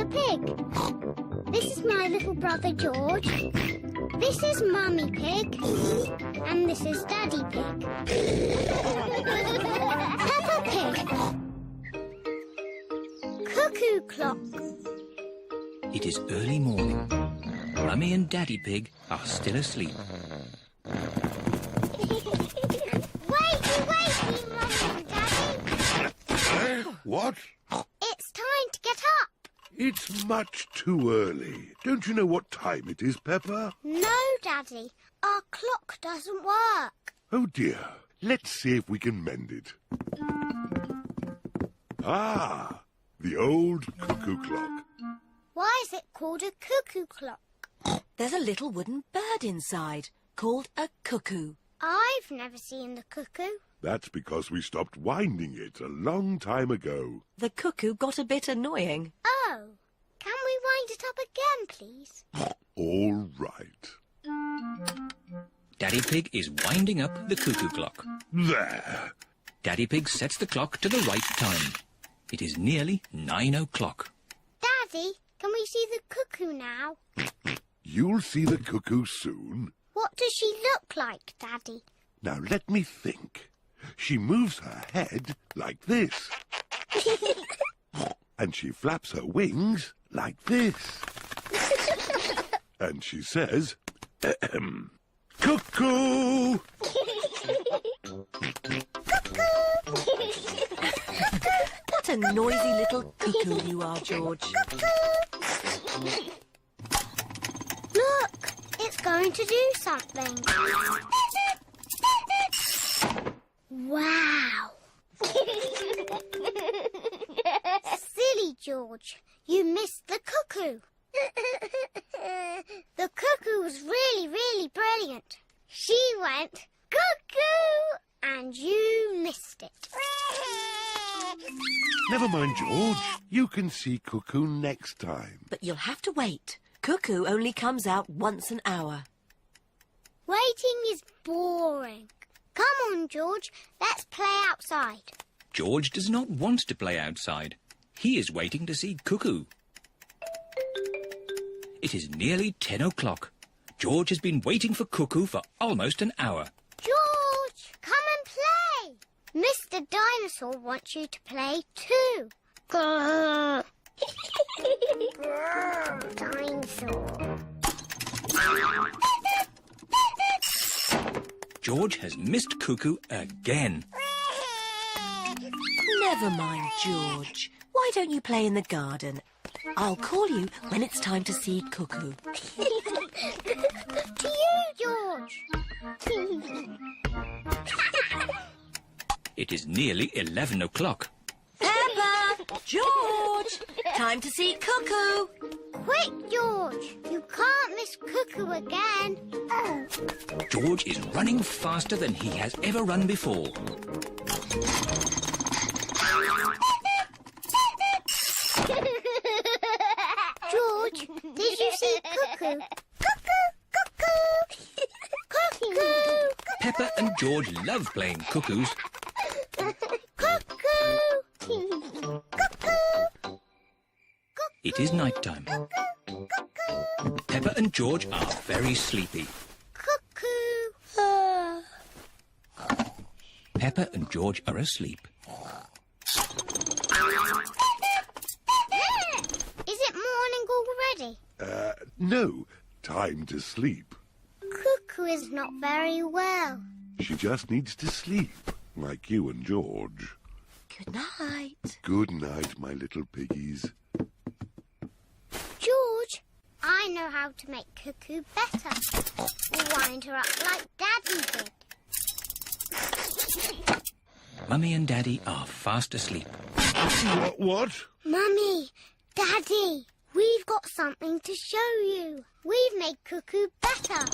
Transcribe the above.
Pig. This is my little brother George. This is Mummy Pig. And this is Daddy Pig. Peppa Pig. Cuckoo Clock. It is early morning. Mummy and Daddy Pig are still asleep. Wakey, Mummy and Daddy. What? It's time to get up. It's much too early. Don't you know what time it is, Peppa? No, Daddy. Our clock doesn't work. Oh, dear. Let's see if we can mend it. Ah, the old cuckoo clock. Why is it called a cuckoo clock? There's a little wooden bird inside called a cuckoo. I've never seen the cuckoo. That's because we stopped winding it a long time ago. The cuckoo got a bit annoying. Oh, can we wind it up again, please? All right. Daddy Pig is winding up the cuckoo clock. There. Daddy Pig sets the clock to the right time. It is nearly 9 o'clock. Daddy, can we see the cuckoo now? You'll see the cuckoo soon. What does she look like, Daddy? Now let me think. She moves her head like this. And she flaps her wings like this. And she says, cuckoo! What a noisy little cuckoo you are, George. Look, it's going to do something. Wow. Silly George, you missed the cuckoo. The cuckoo was really brilliant. She went cuckoo and you missed it. Never mind, George. You can see cuckoo next time. But you'll have to wait. Cuckoo only comes out once an hour. Waiting is boring. Come on, George, let's play outside. George does not want to play outside. He is waiting to see Cuckoo. It is nearly 10 o'clock. George has been waiting for Cuckoo for almost an hour. George, come and play. Mr. Dinosaur wants you to play too. Grrr. Grrr, dinosaur. George has missed Cuckoo again. Never mind, George. Why don't you play in the garden? I'll call you when it's time to see Cuckoo. To you, George. It is nearly 11 o'clock. Peppa! George! Time to see Cuckoo! Quick, George. You can't miss Cuckoo again. George is running faster than he has ever run before. George, did you see Cuckoo? Cuckoo, cuckoo, cuckoo. Peppa and George love playing cuckoos. Cuckoo. Cuckoo. It is night time. Peppa and George are very sleepy. Cuckoo. Peppa and George are asleep. Is it morning already? No. Time to sleep. Cuckoo is not very well. She just needs to sleep, like you and George. Good night. Good night, my little piggies. George, I know how to make Cuckoo better. Wind her up like Daddy did. Mummy and Daddy are fast asleep. What? Mummy, Daddy, we've got something to show you. We've made Cuckoo better.